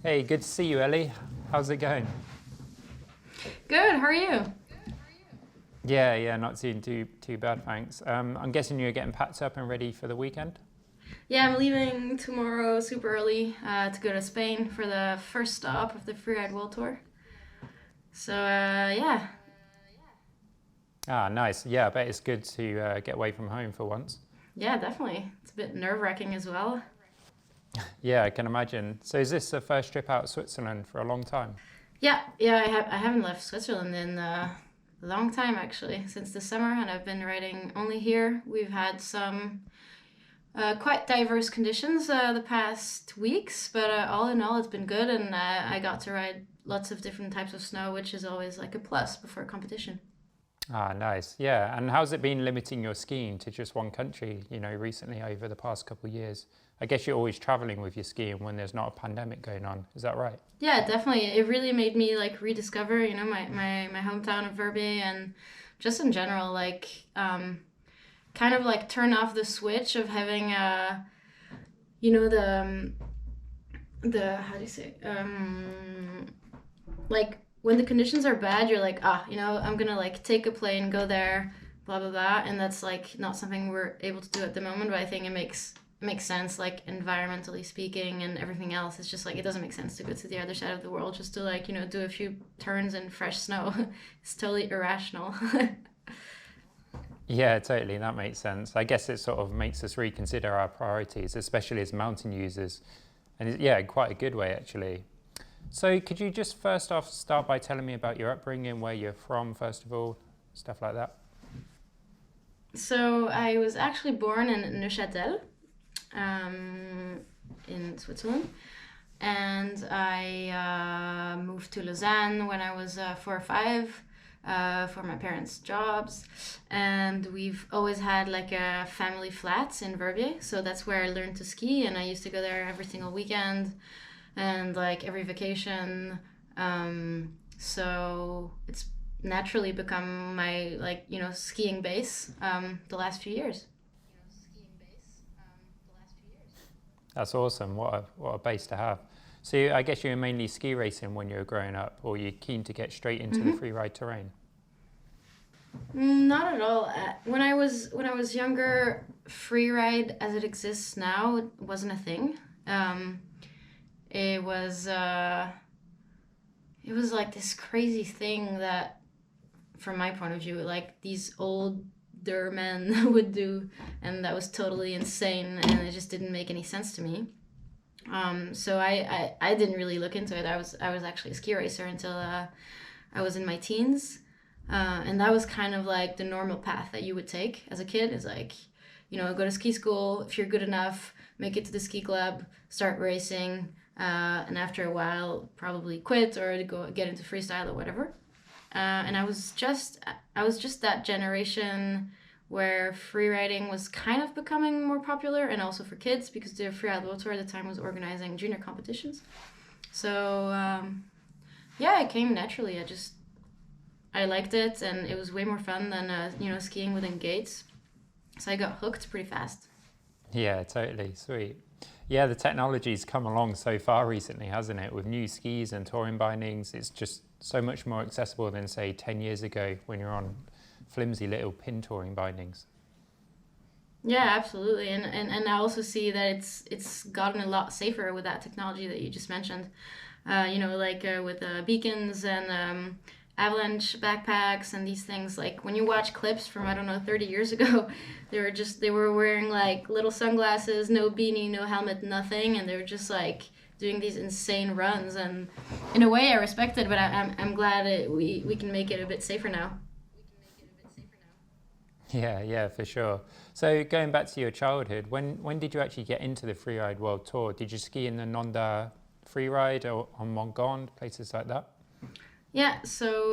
Hey, good to see you, Ellie. How's it going? Good, how are you? Yeah, not too bad, thanks. I'm guessing you're getting packed up and ready for the weekend. Yeah, I'm leaving tomorrow super early to go to Spain for the first stop of the Freeride World Tour. Yeah. Ah, nice. Yeah, I bet it's good to get away from home for once. Yeah, definitely. It's a bit nerve-wracking as well. Yeah, I can imagine. So, is this the first trip out of Switzerland for a long time? Yeah, I haven't left Switzerland in a long time actually, since the summer, and I've been riding only here. We've had some quite diverse conditions the past weeks, but all in all, it's been good, and I got to ride lots of different types of snow, which is always like a plus before competition. Ah, nice. Yeah, and how's it been limiting your skiing to just one country, recently over the past couple of years? I guess you're always traveling with your skiing when there's not a pandemic going on. Is that right? Yeah, definitely. It really made me like rediscover, my hometown of Verbier, and just in general, like kind of like turn off the switch of having you know, the how do you say like when the conditions are bad, you're like, I'm gonna like take a plane, go there, blah blah blah, and that's like not something we're able to do at the moment. But I think it makes sense, like environmentally speaking and everything else. It's just like it doesn't make sense to go to the other side of the world just to like do a few turns in fresh snow. It's totally irrational. Yeah, totally. That makes sense. I guess it sort of makes us reconsider our priorities, especially as mountain users. And yeah, quite a good way, actually. So, could you just first off start by telling me about your upbringing, where you're from, first of all, stuff like that? So I was actually born in Neuchâtel, um, in Switzerland, and I moved to Lausanne when I was 4 or 5 for my parents' jobs, and we've always had like a family flat in Verbier, so that's where I learned to ski, and I used to go there every single weekend and like every vacation. So it's naturally become my like skiing base the last few years. That's awesome. What a base to have. So, I guess you were mainly ski racing when you were growing up, or you're keen to get straight into the Mm-hmm. freeride terrain? Not at all. When I was younger, free ride as it exists now wasn't a thing. Um, it was it was like this crazy thing that, from my point of view, like these older men would do, and that was totally insane, and it just didn't make any sense to me. So I didn't really look into it. I was actually a ski racer until I was in my teens. And that was kind of like the normal path that you would take as a kid, is like, go to ski school. If you're good enough, make it to the ski club, start racing, and after a while, probably quit or go get into freestyle or whatever. And I was just that generation where free riding was kind of becoming more popular, and also for kids, because the Freeride World Tour at the time was organizing junior competitions. So yeah, it came naturally. I liked it, and it was way more fun than skiing within gates. So I got hooked pretty fast. Yeah, totally. Sweet. Yeah, the technology's come along so far recently, hasn't it? With new skis and touring bindings, it's just so much more accessible than, say, 10 years ago when you're on flimsy little pin touring bindings. Yeah, absolutely, and I also see that it's gotten a lot safer with that technology that you just mentioned. Like with beacons and avalanche backpacks and these things. Like when you watch clips from, I don't know, 30 years ago, they were wearing like little sunglasses, no beanie, no helmet, nothing, and they were just like doing these insane runs. And in a way, I respect it, but I'm glad we can make it a bit safer now. Yeah, for sure. So going back to your childhood, when did you actually get into the Freeride World Tour? Did you ski in the Nonda Freeride or on Mont Gond, places like that? Yeah, so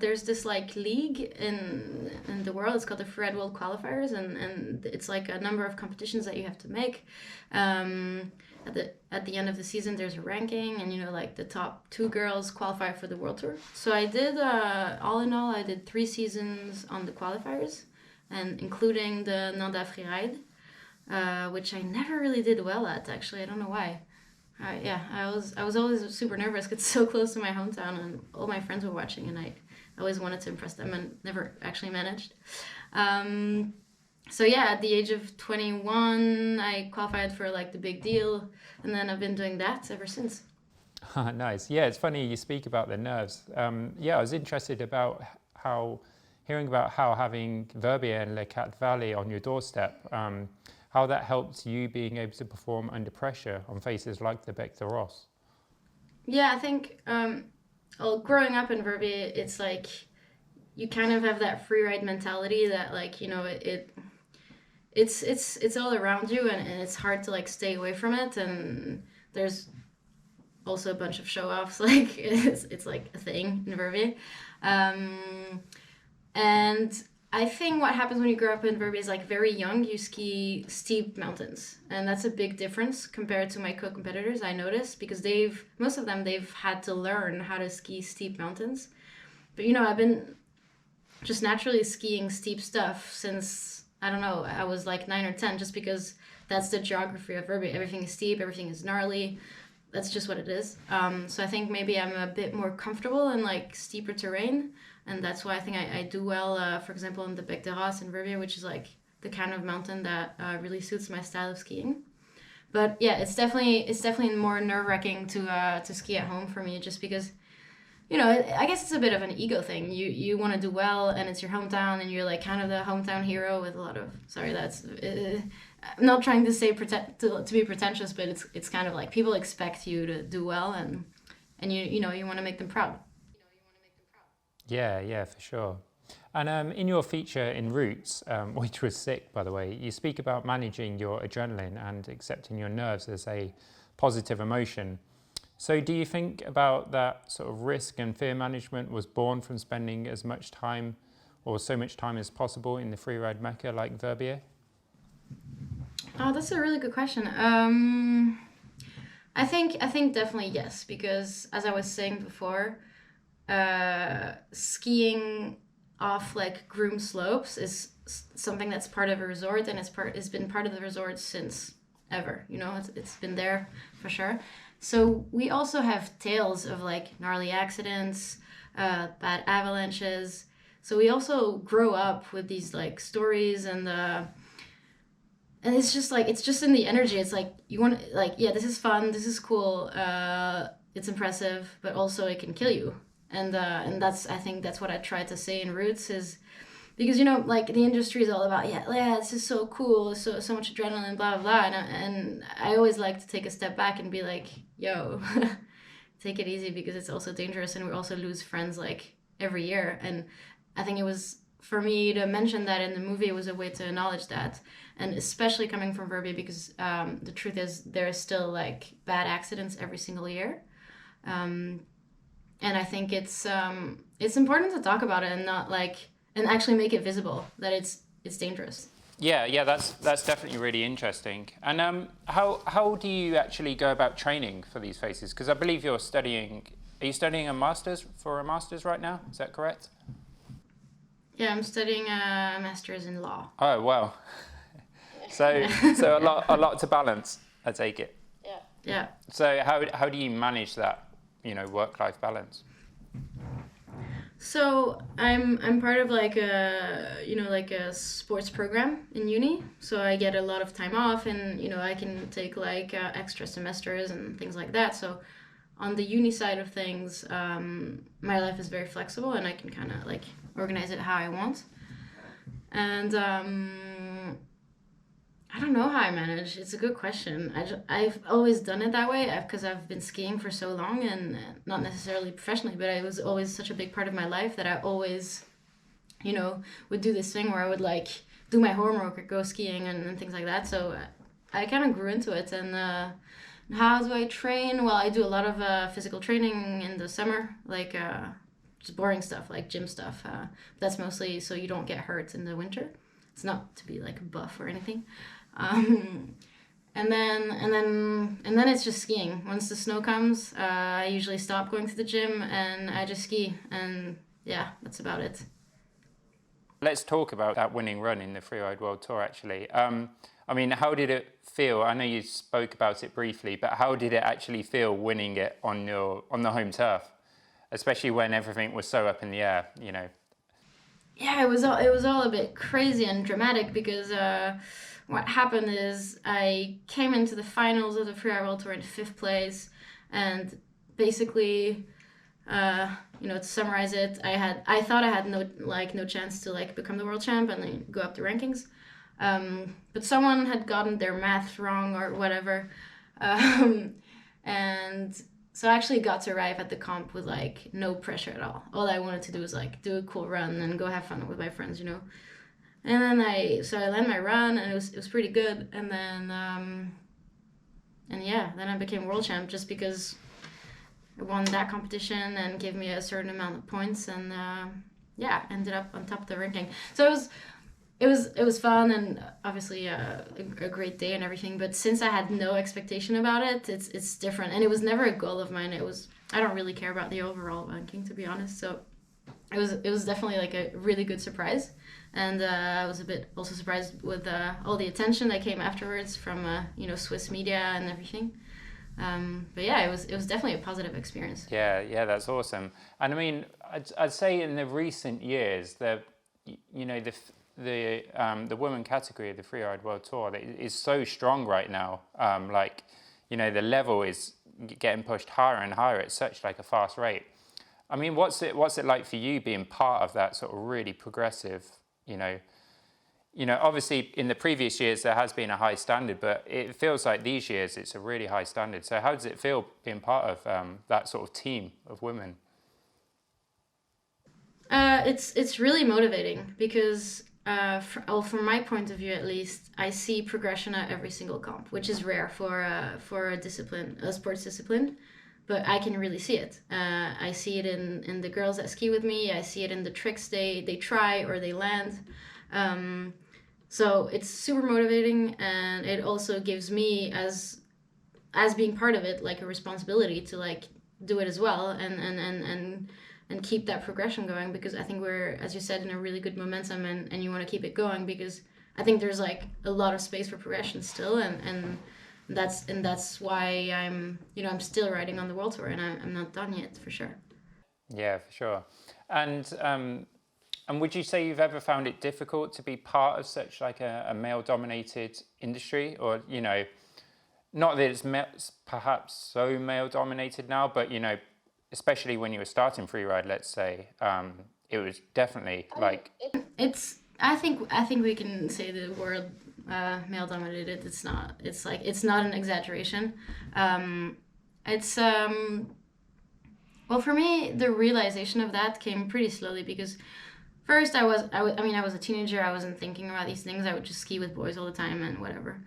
there's this like league in the world. It's called the Freeride World Qualifiers, and it's like a number of competitions that you have to make. At the end of the season, there's a ranking, and like the top two girls qualify for the World Tour. So I did, all in all, I did 3 seasons on the qualifiers, and including the Nanda Freeride, which I never really did well at. Actually, I don't know why. Yeah, I was always super nervous 'cause it's so close to my hometown, and all my friends were watching, and I always wanted to impress them, and never actually managed. Um, so yeah, at the age of 21, I qualified for like the big deal, and then I've been doing that ever since. Nice. Yeah, it's funny you speak about the nerves. Yeah, I was interested about hearing about how having Verbier and Le Cat Valley on your doorstep, how that helped you being able to perform under pressure on faces like the Bec de Ross. Yeah, I think well, growing up in Verbier, it's like you kind of have that free ride mentality that like it's all around you, and it's hard to like stay away from it, and there's also a bunch of show offs like it's like a thing in Verbier. Um, and I think what happens when you grow up in Verbier is like very young, you ski steep mountains, and that's a big difference compared to my co-competitors. I noticed because most of them they've had to learn how to ski steep mountains. But I've been just naturally skiing steep stuff since I don't know, I was like 9 or 10, just because that's the geography of Verbier. Everything is steep, everything is gnarly. That's just what it is. So I think maybe I'm a bit more comfortable in like steeper terrain, and that's why I think I do well. For example, in the Bec de Ross in Verbier, which is like the kind of mountain that really suits my style of skiing. But yeah, it's definitely more nerve wracking to ski at home for me, just because I guess it's a bit of an ego thing. You want to do well, and it's your hometown, and you're like kind of the hometown hero with a lot of. Sorry, that's. I'm not trying to say to be pretentious, but it's kind of like people expect you to do well, and you want to make them proud. Yeah, yeah, for sure. And in your feature in Roots, which was sick, by the way, you speak about managing your adrenaline and accepting your nerves as a positive emotion. So do you think about that sort of risk and fear management was born from spending as much time or so much time as possible in the freeride mecca like Verbier? Oh, that's a really good question. I think definitely yes, because as I was saying before, skiing off like groomed slopes is something that's part of a resort, and it's been part of the resort since ever. It's been there for sure. So we also have tales of like gnarly accidents, bad avalanches. So we also grow up with these like stories, and it's just like it's just in the energy. It's like you want like yeah, this is fun, this is cool, it's impressive, but also it can kill you. And I think that's what I tried to say in Roots is because like the industry is all about yeah, this is so cool, so much adrenaline, blah blah blah, and I always like to take a step back and be like, yo, take it easy, because it's also dangerous, and we also lose friends like every year. And I think it was for me to mention that in the movie was a way to acknowledge that, and especially coming from Verbier, because the truth is there is still like bad accidents every single year. And I think it's important to talk about it and not like and actually make it visible that it's dangerous. Yeah, that's definitely really interesting. And how do you actually go about training for these faces? Because I believe you're studying. Are you studying a master's right now? Is that correct? Yeah, I'm studying a master's in law. Oh wow. So a lot to balance, I take it. Yeah. So how do you manage that, work-life balance? So I'm part of like a sports program in uni. So I get a lot of time off, and I can take like extra semesters and things like that. So on the uni side of things, my life is very flexible, and I can kind of like organize it how I want. And I don't know how I manage. It's a good question. I've always done it that way because I've been skiing for so long, and not necessarily professionally, but it was always such a big part of my life that I always, would do this thing where I would like do my homework or go skiing and things like that. So I kind of grew into it. And how do I train? Well, I do a lot of physical training in the summer, like just boring stuff like gym stuff. That's mostly so you don't get hurt in the winter. It's not to be like buff or anything. And then it's just skiing. Once the snow comes, I usually stop going to the gym and I just ski. And yeah, that's about it. Let's talk about that winning run in the Freeride World Tour, actually. I mean, how did it feel? I know you spoke about it briefly, but how did it actually feel winning it on the home turf, especially when everything was so up in the air? You know. Yeah, it was all a bit crazy and dramatic because what happened is I came into the finals of the Freeride World Tour in fifth place, and basically, to summarize it, I thought I had no chance to like become the world champ and then go up the rankings, but someone had gotten their math wrong or whatever, and so I actually got to arrive at the comp with like no pressure at all. All I wanted to do was like do a cool run and go have fun with my friends, you know. And then I landed my run and it was pretty good. And then then I became world champ just because I won that competition and gave me a certain amount of points, and ended up on top of the ranking. So it was fun, and obviously a great day and everything. But since I had no expectation about it, it's different, and it was never a goal of mine. I don't really care about the overall ranking, to be honest. So it was definitely like a really good surprise, and I was a bit also surprised with all the attention that came afterwards from Swiss media and everything. But yeah, it was definitely a positive experience. Yeah, that's awesome. And I mean, I'd say in the recent years, the women category of the Freeride World Tour is so strong right now. The level is getting pushed higher and higher at such like a fast rate. I mean, what's it like for you being part of that sort of really progressive, obviously in the previous years there has been a high standard, but it feels like these years it's a really high standard. So how does it feel being part of that sort of team of women? It's really motivating because from my point of view at least, I see progression at every single comp, which is rare for a sports discipline, but I can really see it. I see it in the girls that ski with me. I see it in the tricks they try or they land. So it's super motivating, and it also gives me as being part of it like a responsibility to like do it as well, and keep that progression going, because I think we're, as you said, in a really good momentum, and you want to keep it going because I think there's like a lot of space for progression still, and that's why I'm still riding on the world tour, and I'm not done yet, for sure. Yeah, for sure. And would you say you've ever found it difficult to be part of such like a male-dominated industry, or not that it's perhaps so male-dominated now, but especially when you were starting freeride, let's say, it was definitely like I think we can say the word male dominated. It's not. It's not an exaggeration. It's well, for me, the realization of that came pretty slowly, because first I was a teenager. I wasn't thinking about these things. I would just ski with boys all the time and whatever.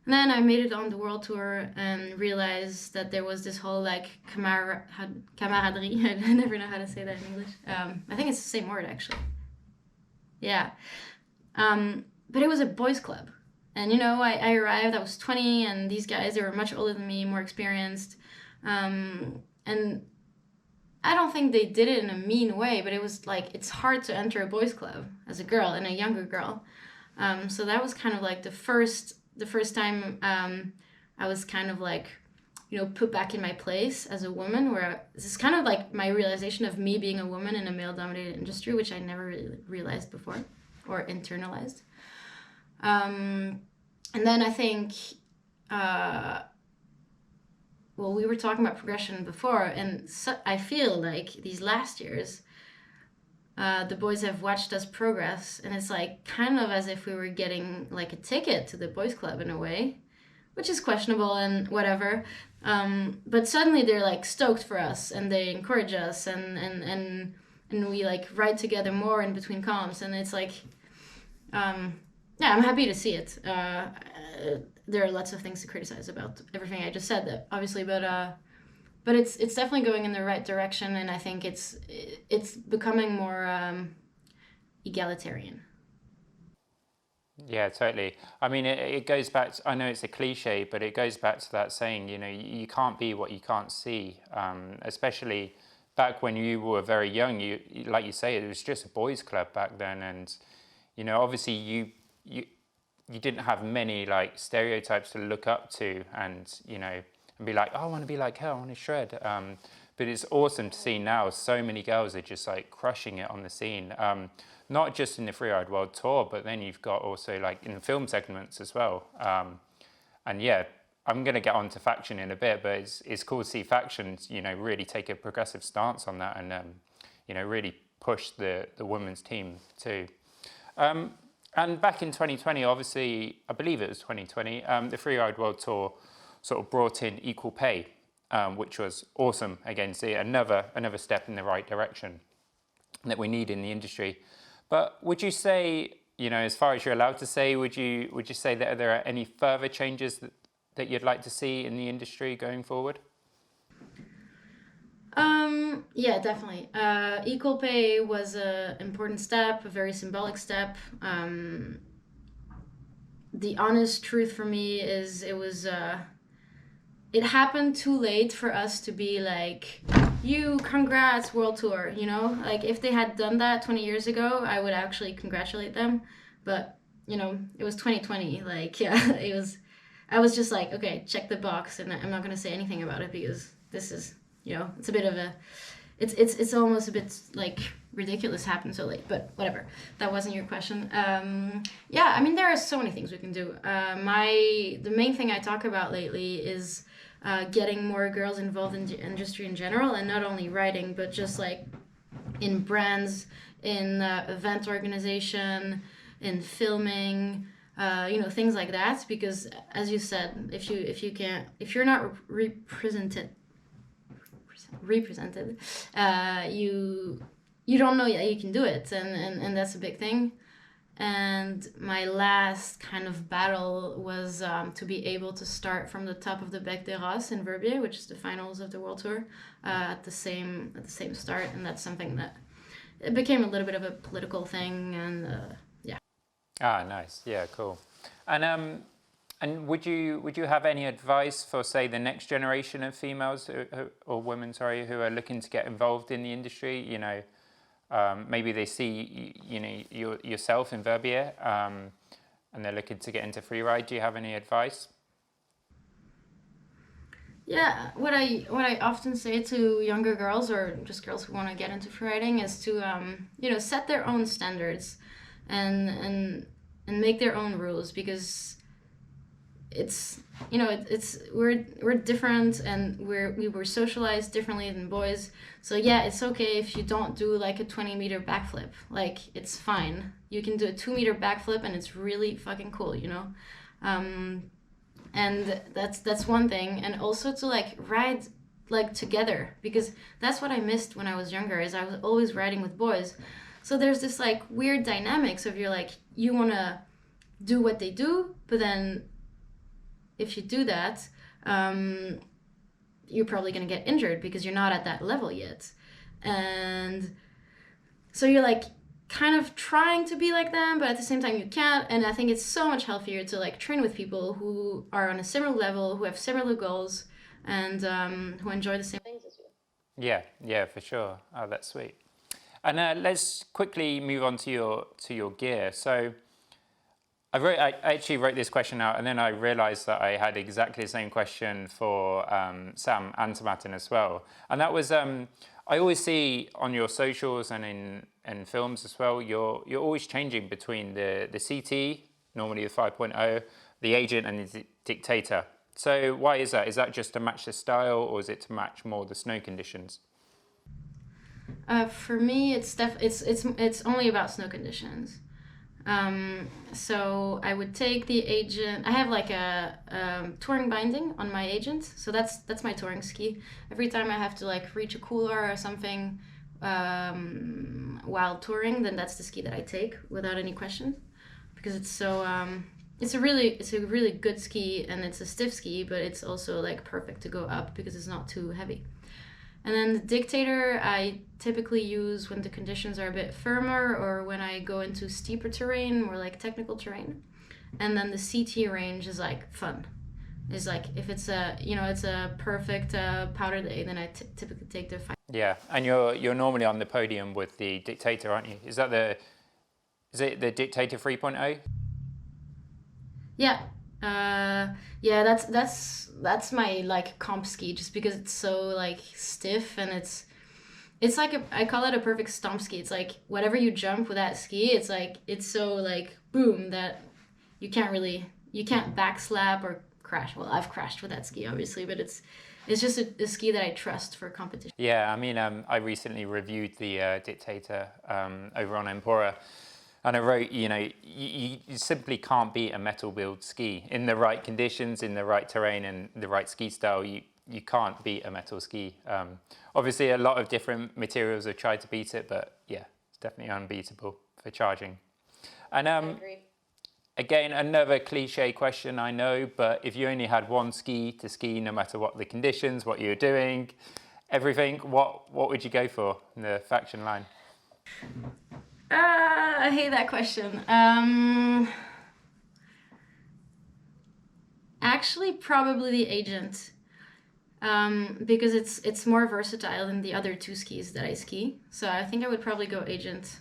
And then I made it on the world tour and realized that there was this whole like camaraderie. I never know how to say that in English. I think it's the same word actually. Yeah. But it was a boys club. And I arrived, I was 20, and these guys, they were much older than me, more experienced. And I don't think they did it in a mean way, but it was like, it's hard to enter a boys club as a girl and a younger girl. So that was kind of like the first time I was kind of like, put back in my place as a woman, where this is kind of like my realization of me being a woman in a male-dominated industry, which I never really realized before or internalized. And then I think, we were talking about progression before, and so I feel like these last years, the boys have watched us progress, and it's like kind of as if we were getting like a ticket to the boys club in a way, which is questionable and whatever. But suddenly they're like stoked for us, and they encourage us, and we like ride together more in between comps, and it's like, I'm happy to see it. There are lots of things to criticize about everything I just said, that obviously, but it's definitely going in the right direction, and I think it's becoming more egalitarian. Yeah, totally. I mean, it goes back to, I know it's a cliche, but it goes back to that saying, you can't be what you can't see. Especially back when you were very young, like you say, it was just a boys' club back then, and obviously you you didn't have many like stereotypes to look up to, and and be like, oh, I want to be like her, I want to shred. But it's awesome to see now so many girls are just like crushing it on the scene, not just in the Freeride World Tour, but then you've got also like in film segments as well. And yeah, I'm going to get on to faction in a bit, but it's cool to see factions, really take a progressive stance on that, and really push the women's team too. And back in 2020, obviously, I believe it was 2020, the Freeride World Tour sort of brought in equal pay, which was awesome. Again, see another step in the right direction that we need in the industry. But would you say, as far as you're allowed to say, would you say that there are any further changes that you'd like to see in the industry going forward? Yeah, definitely. Equal pay was an important step, a very symbolic step. The honest truth for me is it happened too late for us to be like, congrats, World Tour, Like, if they had done that 20 years ago, I would actually congratulate them. But, it was 2020. Like, yeah, I was just like, okay, check the box, and I'm not going to say anything about it because this is, it's a bit of it's almost a bit like ridiculous happened so late, but whatever. That wasn't your question. Yeah, I mean, there are so many things we can do. The main thing I talk about lately is getting more girls involved in the industry in general, and not only riding, but just like in brands, in event organization, in filming, things like that. Because as you said, if you're not represented, you don't know yet you can do it, and that's a big thing. And my last kind of battle was to be able to start from the top of the Bec des Roses in Verbier, which is the finals of the World Tour, at the same start, and that's something that it became a little bit of a political thing, and yeah. Ah, nice. Yeah, cool. And would you have any advice for, say, the next generation of females or women, who are looking to get involved in the industry? Maybe they see yourself in Verbier, and they're looking to get into freeride. Do you have any advice? Yeah, what I often say to younger girls, or just girls who want to get into freeriding, is to set their own standards, and make their own rules, because we're different, and we were socialized differently than boys. So yeah, it's okay if you don't do like a 20-meter backflip. Like, it's fine. You can do a 2-meter backflip, and it's really fucking cool, and that's one thing. And also to like ride like together, because that's what I missed when I was younger, is I was always riding with boys. So there's this like weird dynamics of, you're like, you want to do what they do, but then if you do that, you're probably going to get injured because you're not at that level yet. And so you're like kind of trying to be like them, but at the same time you can't. And I think it's so much healthier to like train with people who are on a similar level, who have similar goals, and who enjoy the same things as you. Yeah, for sure. Oh, that's sweet. And let's quickly move on to your gear. So I actually wrote this question out, and then I realized that I had exactly the same question for Sam and to Martin as well. And that was, I always see on your socials and in films as well, you're always changing between the CT, normally the 5.0, the agent, and the dictator. So why is that? Is that just to match the style, or is it to match more the snow conditions? For me, it's only about snow conditions. So I would take the agent. I have like a touring binding on my agent, so that's my touring ski. Every time I have to like reach a cooler or something while touring, then that's the ski that I take without any question, because it's so it's a really good ski, and it's a stiff ski, but it's also like perfect to go up because it's not too heavy. And then the dictator I typically use when the conditions are a bit firmer, or when I go into steeper terrain, more like technical terrain. And then the CT range is like fun. It's like, if it's a perfect powder day, then I typically take the 5. Yeah, and you're normally on the podium with the dictator, aren't you? Is it the dictator 3.0? Yeah. Yeah, that's my like comp ski just because it's so like stiff and it's like I call it a perfect stomp ski. It's like whatever you jump with that ski, it's like it's so like boom that you can't backslap or crash. Well, I've crashed with that ski obviously, but it's just a ski that I trust for competition. Yeah, I mean, I recently reviewed the Dictator over on Empora, and I wrote, you simply can't beat a metal build ski in the right conditions, in the right terrain, and the right ski style. You can't beat a metal ski. Obviously, a lot of different materials have tried to beat it, but yeah, it's definitely unbeatable for charging. And I agree. again, another cliche question, I know, but if you only had one ski to ski, no matter what the conditions, what you're doing, everything, what would you go for in the faction line? I hate that question. Actually, probably the agent. Because it's more versatile than the other two skis that I ski. So I think I would probably go agent.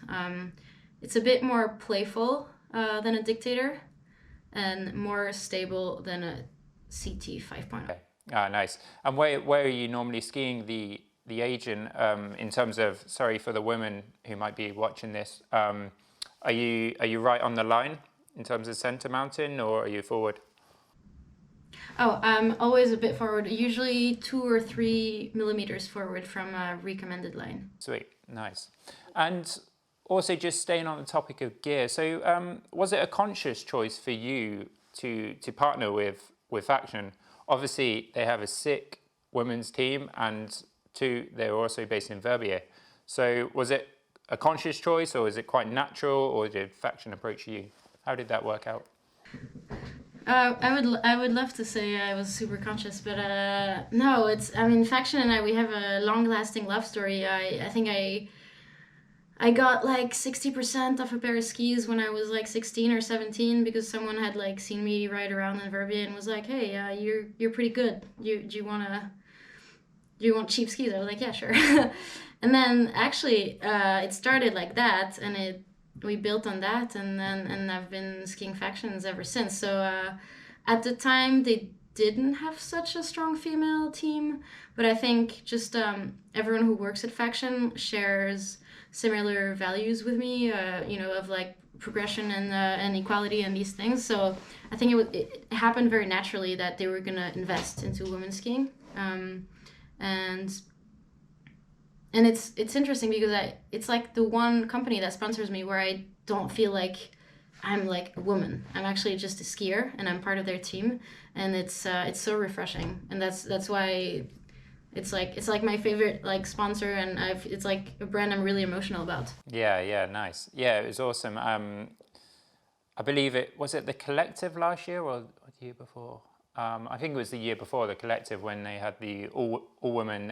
It's a bit more playful than a dictator and more stable than a CT 5.0. Okay. Ah, nice. And where are you normally skiing the agent in terms of, sorry for the women who might be watching this, are you right on the line in terms of center mountain, or are you forward? Oh, I'm always a bit forward, usually 2 or 3 millimeters forward from a recommended line. Sweet, nice. And also, just staying on the topic of gear, so was it a conscious choice for you to partner with Faction? Obviously, they have a sick women's team, and two, they're also based in Verbier. So was it a conscious choice, or is it quite natural, or did Faction approach you? How did that work out? I would love to say I was super conscious, but no. It's I mean, Faction and I we have a long lasting love story. I think I got like 60% off a pair of skis when I was like 16 or 17 because someone had like seen me ride around in Verbier and was like, "Hey, you're pretty good. Do you want cheap skis?" I was like, "Yeah, sure." And then actually, it started like that, and we built on that, and I've been skiing Factions ever since. So at the time, they didn't have such a strong female team, but I think just everyone who works at Faction shares similar values with me, of like progression and equality and these things. So I think it happened very naturally that they were gonna invest into women's skiing, and it's interesting because it's like the one company that sponsors me where I don't feel like I'm like a woman. I'm actually just a skier and I'm part of their team, and it's so refreshing, and that's why it's like my favorite like sponsor, and it's like a brand I'm really emotional about. Yeah, yeah, nice. Yeah, it was awesome. I believe it was it the collective last year or the year before. I think it was the year before the collective when they had the all women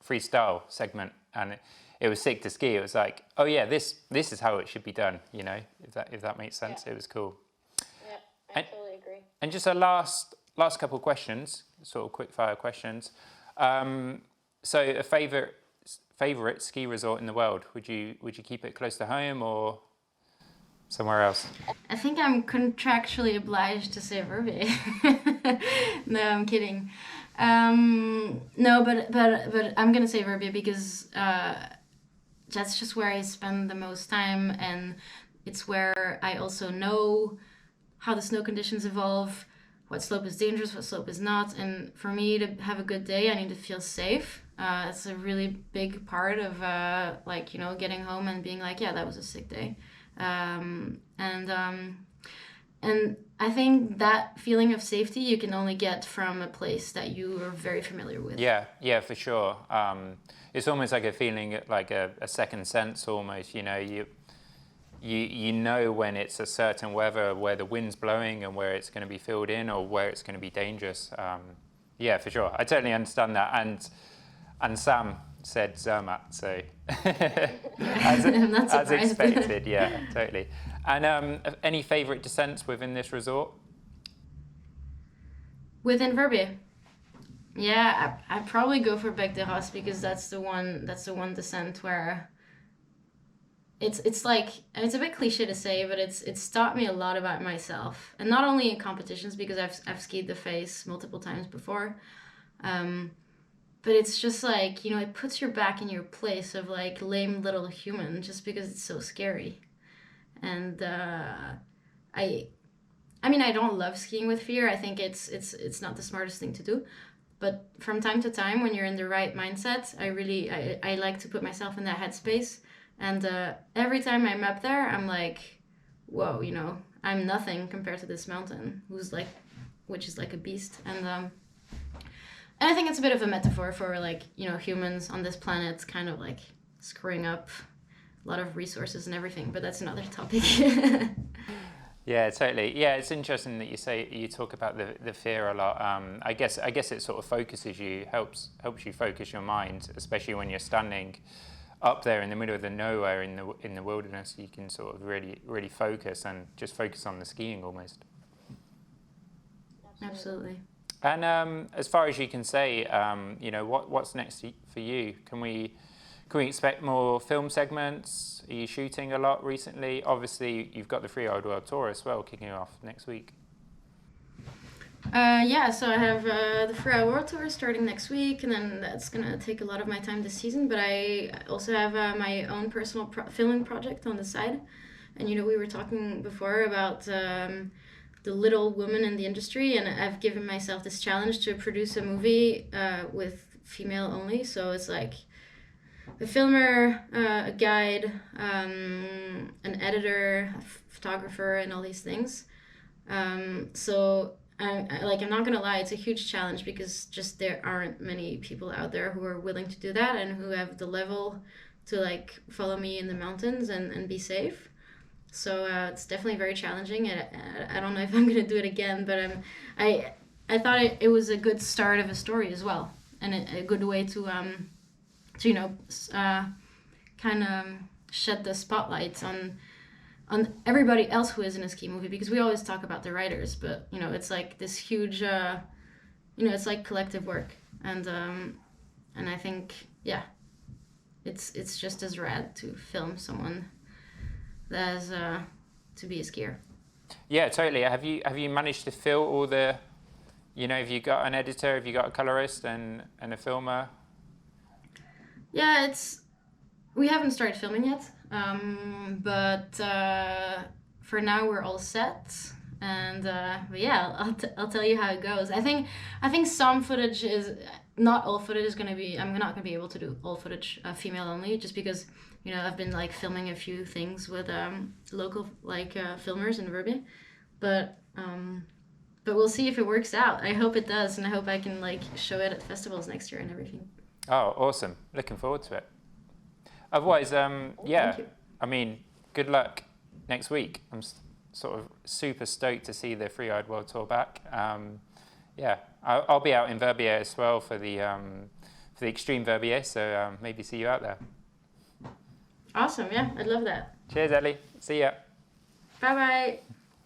freestyle segment, and it was sick to ski. It was like, oh yeah, this is how it should be done. If that makes sense. Yeah. It was cool. Yeah, I And, totally agree. and just a last couple of questions, sort of quick fire questions. So a favorite ski resort in the world? Would you keep it close to home or somewhere else? I think I'm contractually obliged to say Verbier. No, I'm kidding. No, but I'm gonna say Verbier because that's just where I spend the most time, and it's where I also know how the snow conditions evolve, what slope is dangerous, what slope is not, and for me to have a good day, I need to feel safe. It's a really big part of getting home and being like, yeah, that was a sick day. And I think that feeling of safety you can only get from a place that you are very familiar with. Yeah, yeah, for sure. It's almost like a feeling, like a second sense almost. You know when it's a certain weather, where the wind's blowing and where it's going to be filled in or where it's going to be dangerous. Yeah, for sure. I totally understand that. And Sam said Zermatt, so I'm not as surprised. expected. Yeah, totally. And any favourite descents within this resort? Within Verbier. Yeah, I'd probably go for Bec de Ros because that's the one descent where it's like, and it's a bit cliche to say, but it's taught me a lot about myself, and not only in competitions, because I've skied the face multiple times before, but it's just like, you know, it puts your back in your place of like lame little human, just because it's so scary. And I I mean, I don't love skiing with fear. I think it's not the smartest thing to do. But from time to time, when you're in the right mindset, I like to put myself in that headspace. And every time I'm up there, I'm like, whoa, you know, I'm nothing compared to this mountain, which is like a beast. And I think it's a bit of a metaphor for like, you know, humans on this planet kind of like screwing up a lot of resources and everything. But that's another topic. Yeah, totally. Yeah, it's interesting that you talk about the fear a lot. I guess it sort of focuses you, helps you focus your mind, especially when you're standing up there in the middle of the nowhere in the wilderness. You can sort of really focus and just focus on the skiing almost. Absolutely. And as far as you can say, you know, what's next for you? Can we expect more film segments? Are you shooting a lot recently? Obviously, you've got the Freeride World Tour as well kicking off next week. Yeah, so I have the Freeride World Tour starting next week, and then that's going to take a lot of my time this season. But I also have my own personal filming project on the side. And, you know, we were talking before about the little woman in the industry, and I've given myself this challenge to produce a movie with female only. So it's like a filmer, a guide, an editor, a photographer, and all these things. So I'm not gonna lie, it's a huge challenge, because just there aren't many people out there who are willing to do that and who have the level to like follow me in the mountains and be safe. So it's definitely very challenging, and I don't know if I'm gonna do it again, but I thought it was a good start of a story as well, and a good way to you know, kind of shed the spotlight on everybody else who is in a ski movie, because we always talk about the writers, but you know, it's like this huge, you know, it's like collective work, and I think, yeah, it's just as rad to film someone as to be a skier. Yeah, totally. Have you managed to fill all the, you know, have you got an editor, have you got a colorist and a filmer? Yeah, we haven't started filming yet, but for now we're all set, and but yeah, I'll tell you how it goes. I think some footage is, not all footage is gonna be. I'm not gonna be able to do all footage female only, just because, you know, I've been like filming a few things with local like filmers in Verbier, but we'll see if it works out. I hope it does, and I hope I can like show it at festivals next year and everything. Oh, awesome. Looking forward to it. Otherwise, yeah, I mean, good luck next week. I'm sort of super stoked to see the Freeride World Tour back. Yeah, I'll be out in Verbier as well for the Extreme Verbier, so maybe see you out there. Awesome, yeah, I'd love that. Cheers, Ellie. See ya. Bye-bye.